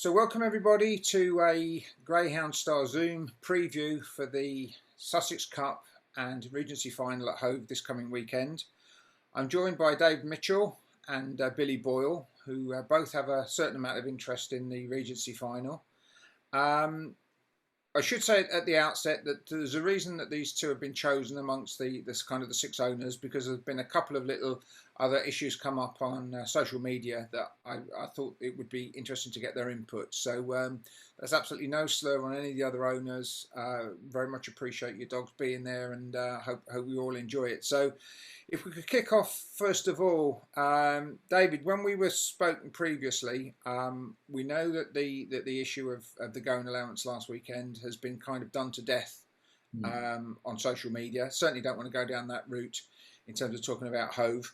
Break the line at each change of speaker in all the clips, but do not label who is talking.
So welcome everybody to a Greyhound Star Zoom preview for the Sussex Cup and Regency Final at Hove this coming weekend. I'm joined by Dave Mitchell and Billy Boyle, who both have a certain amount of interest in the Regency Final. I should say at the outset that there's a reason that these two have been chosen amongst this kind of the six owners, because there's been a couple of little other issues come up on social media that I thought it would be interesting to get their input. So there's absolutely no slur on any of the other owners. Very much appreciate your dogs being there, and hope we all enjoy it. So if we could kick off first of all, David, when we were spoken previously, we know that the issue of the going allowance last weekend has been kind of done to death on social media. Certainly don't want to go down that route in terms of talking about Hove.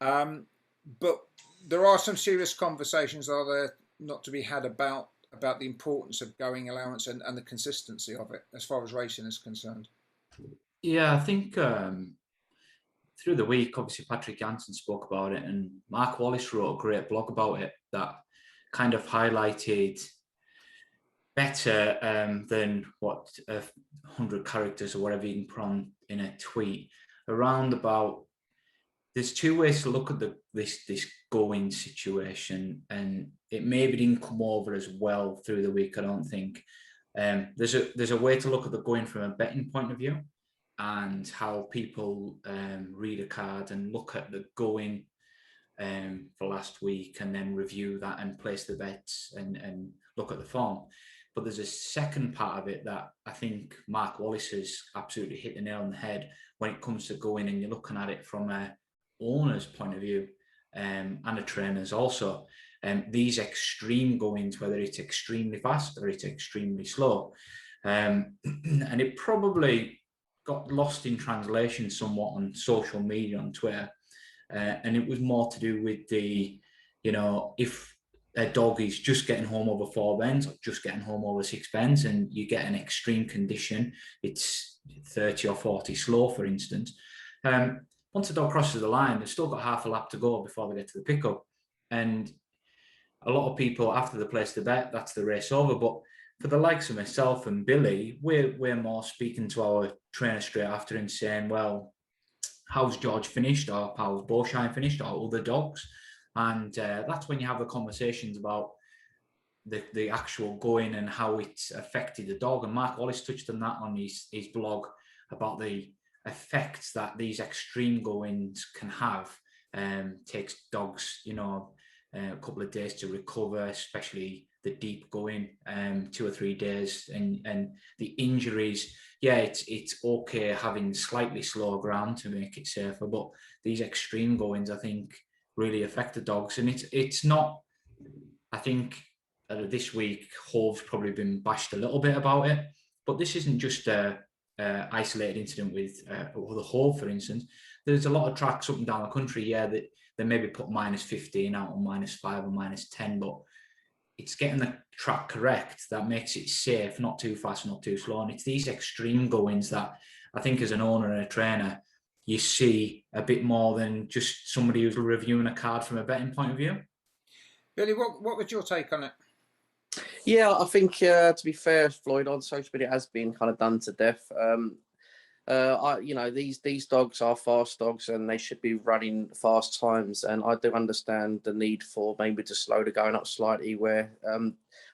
But there are some serious conversations, are there not, to be had about the importance of going allowance and the consistency of it as far as racing is concerned?
Yeah, I think through the week, obviously Patrick Jansen spoke about it, and Mark Wallace wrote a great blog about it that kind of highlighted better than what 100 characters or whatever you can put on in a tweet around about. There's two ways to look at this going situation, and it maybe didn't come over as well through the week, I don't think. There's a way to look at the going from a betting point of view, and how people read a card and look at the going for last week and then review that and place the bets and look at the form. But there's a second part of it that I think Mark Wallace has absolutely hit the nail on the head when it comes to going, and you're looking at it from a owner's point of view and a trainer's also. These extreme goings, whether it's extremely fast or it's extremely slow. And it probably got lost in translation somewhat on social media, on Twitter. And it was more to do with if a dog is just getting home over 4 bends or just getting home over 6 bends, and you get an extreme condition, it's 30 or 40 slow, for instance. Once a dog crosses the line, they've still got half a lap to go before they get to the pickup. And a lot of people, after they place the bet, that's the race over. But for the likes of myself and Billy, we're more speaking to our trainer straight after and saying, well, how's George finished, or how's Beauchine finished, or other dogs? And that's when you have the conversations about the actual going and how it's affected the dog. And Mark Wallace touched on that on his blog about the effects that these extreme goings can have. Takes dogs, a couple of days to recover, especially the deep going, 2 or 3 days, and the injuries. Yeah, it's okay having slightly slower ground to make it safer, but these extreme goings, I think, really affect the dogs. And it's not, I think this week Hove's probably been bashed a little bit about it, but this isn't just a isolated incident with the Hove, for instance. There's a lot of tracks up and down the country, that they maybe put -15 out or -5 or -10, but it's getting the track correct that makes it safe, not too fast, not too slow. And it's these extreme goings that I think, as an owner and a trainer, you see a bit more than just somebody who's reviewing a card from a betting point of view.
Billy, what was your take on it?
Yeah, I think to be fair, Floyd, on social media, it has been kind of done to death. These dogs are fast dogs, and they should be running fast times. And I do understand the need for maybe to slow the going up slightly, where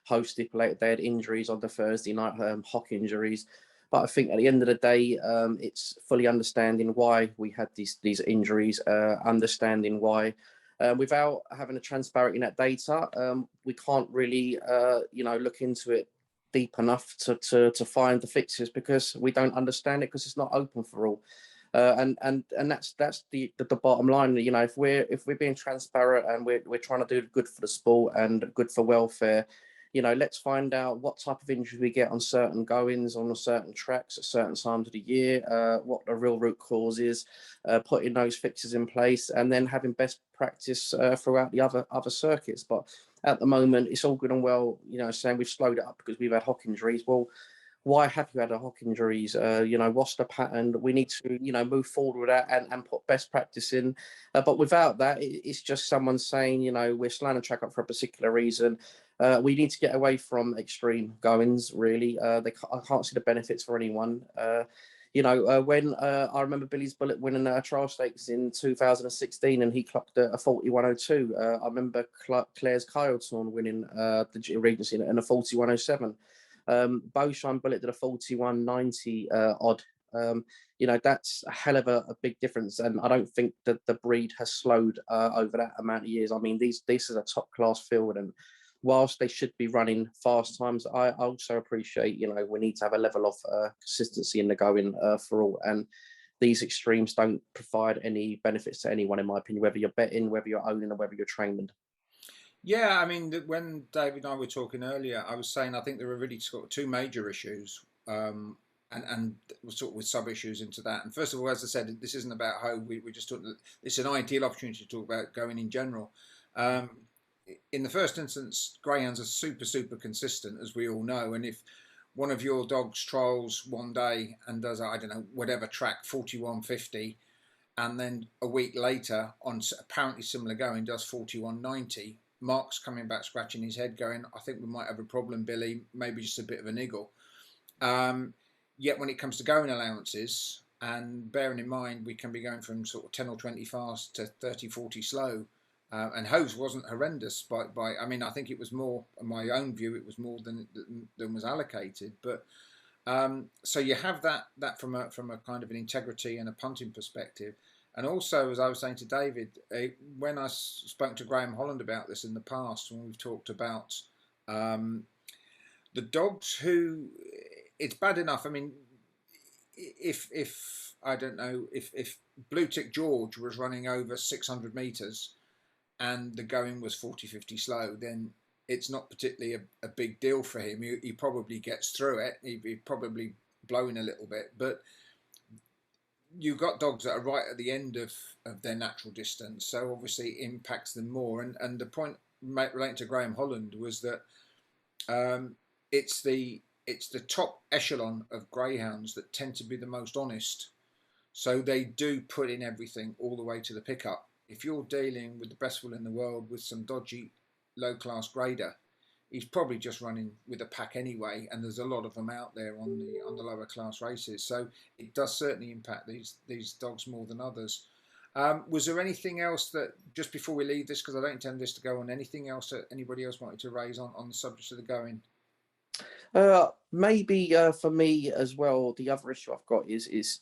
Host stipulated they had injuries on the Thursday night, hock injuries. But I think at the end of the day, it's fully understanding why we had these injuries, understanding why. Without having a transparency in that data, we can't really, look into it deep enough to find the fixes, because we don't understand it, because it's not open for all. And that's the bottom line. If we're being transparent and we're trying to do good for the sport and good for welfare, let's find out what type of injuries we get on certain goings, on certain tracks at certain times of the year, what the real root cause is, putting those fixes in place, and then having best practice throughout the other circuits. But at the moment, it's all good and well, saying we've slowed it up because we've had hock injuries. Well, why have you had a hock injuries? What's the pattern? We need to, move forward with that and put best practice in. But without that, it's just someone saying, we're slowing the track up for a particular reason. We need to get away from extreme goings, really. I can't see the benefits for anyone. When I remember Billy's Bullet winning a trial stakes in 2016 and he clocked a 41.02. I remember Claire's Kyleton winning the Regency in a 41.07. Beaushine Bullet did a 41.90 odd. That's a hell of a big difference, and I don't think that the breed has slowed over that amount of years. I mean, this is a top class field, and whilst they should be running fast times, I also appreciate, we need to have a level of consistency in the going for all. And these extremes don't provide any benefits to anyone, in my opinion, whether you're betting, whether you're owning, or whether you're training.
Yeah, I mean, when David and I were talking earlier, I was saying I think there are really sort of two major issues, and sort of with sub issues into that. And first of all, as I said, this isn't about how we just talked. It's an ideal opportunity to talk about going in general. In the first instance, greyhounds are super consistent, as we all know. And if one of your dogs trials one day and does, I don't know, whatever track 41.50, and then a week later on apparently similar going does 41.90, Mark's coming back scratching his head going, I think we might have a problem, Billy, maybe just a bit of a niggle. Yet when it comes to going allowances, and bearing in mind we can be going from sort of 10 or 20 fast to 30, 40 slow, and Hove's wasn't horrendous I mean, I think it was more, in my own view, it was more than was allocated. But so you have that from a kind of an integrity and a punting perspective. And also, as I was saying to David, when I spoke to Graham Holland about this in the past, when we've talked about the dogs who, it's bad enough. I mean, if I don't know, if Blue Tick George was running over 600 metres and the going was 40-50 slow, then it's not particularly a big deal for him. He probably gets through it. He'd probably blowing a little bit, but you've got dogs that are right at the end of their natural distance, so obviously it impacts them more. And the point relating to Graham Holland was that it's the top echelon of greyhounds that tend to be the most honest. So they do put in everything all the way to the pickup. If you're dealing with the best will in the world with some dodgy low-class grader, he's probably just running with a pack anyway, and there's a lot of them out there on the lower class races. So it does certainly impact these dogs more than others. Was there anything else that, just before we leave this, because I don't intend this to go on, anything else that anybody else wanted to raise on the subject of the going?
Maybe for me as well, the other issue I've got is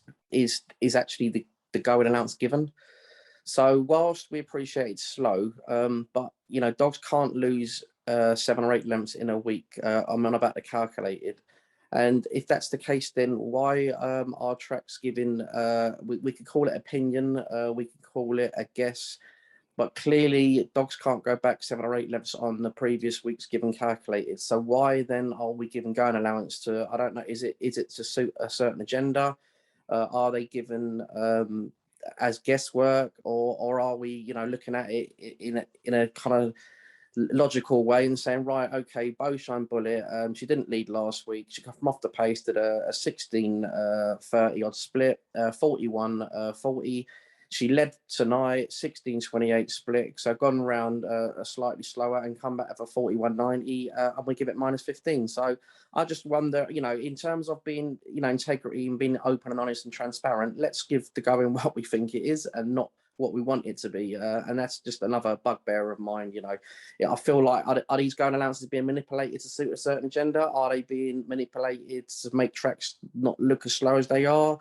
actually the going allowance given. So whilst we appreciate it's slow, but dogs can't lose 7 or 8 lengths in a week. I'm on about the calculated, and if that's the case, then why are tracks giving? We could call it opinion, we could call it a guess, but clearly dogs can't go back 7 or 8 lengths on the previous week's given calculated. So why then are we giving going allowance to? I don't know. Is it to suit a certain agenda? Are they given as guesswork, or are we looking at it in a kind of logical way and saying, right, okay, Beaushine Bullet, she didn't lead last week, she come off the pace, did a 16:30 odd split, 41:40. She led tonight 16:28 split, so gone round slightly slower and come back for 41:90, and we give it -15. So I just wonder, in terms of being, integrity and being open and honest and transparent, let's give the going what we think it is and not what we want it to be. And that's just another bugbear of mine. I feel like, are these going allowances being manipulated to suit a certain agenda? Are they being manipulated to make tracks not look as slow as they are?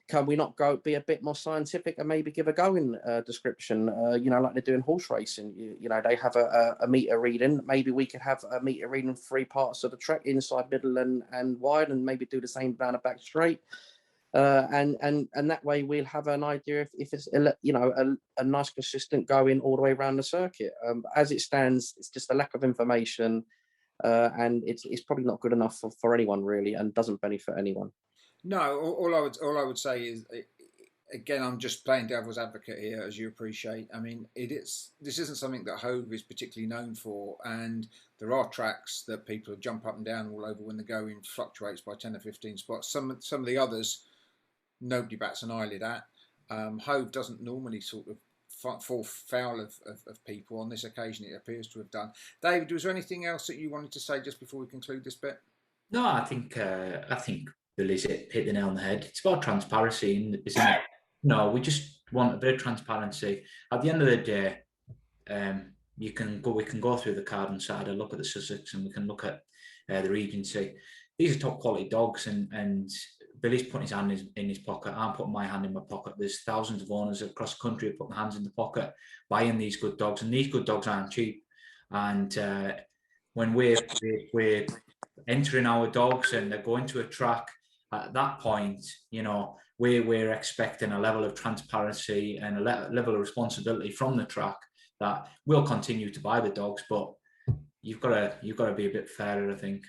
Can we not be a bit more scientific and maybe give a going description, like they do in horse racing? They have a meter reading. Maybe we could have a meter reading 3 parts of the track, inside, middle, and wide, and maybe do the same down the back straight. And that way we'll have an idea if it's a nice consistent going all the way around the circuit. As it stands, it's just a lack of information, and it's probably not good enough for anyone really, and doesn't benefit anyone.
No, all I would say is, again, I'm just playing devil's advocate here, as you appreciate. I mean, this isn't something that Hove is particularly known for, and there are tracks that people jump up and down all over when the going fluctuates by 10 or 15 spots. Some of the others, nobody bats an eyelid at. Hove doesn't normally sort of fall foul of people. On this occasion, it appears to have done. David, was there anything else that you wanted to say just before we conclude this bit?
No, I think Billy's hit the nail on the head. It's about transparency, isn't it? No, we just want a bit of transparency. At the end of the day, we can go through the card and side and look at the Sussex, and we can look at the Regency. These are top quality dogs, and Billy's putting his hand in his pocket. I'm putting my hand in my pocket. There's thousands of owners across the country who put their hands in the pocket buying these good dogs, and these good dogs aren't cheap. And when we're entering our dogs and they're going to a track, at that point, you know, we're expecting a level of transparency and a level of responsibility from the track that we'll continue to buy the dogs, but you've got to be a bit fairer, I think.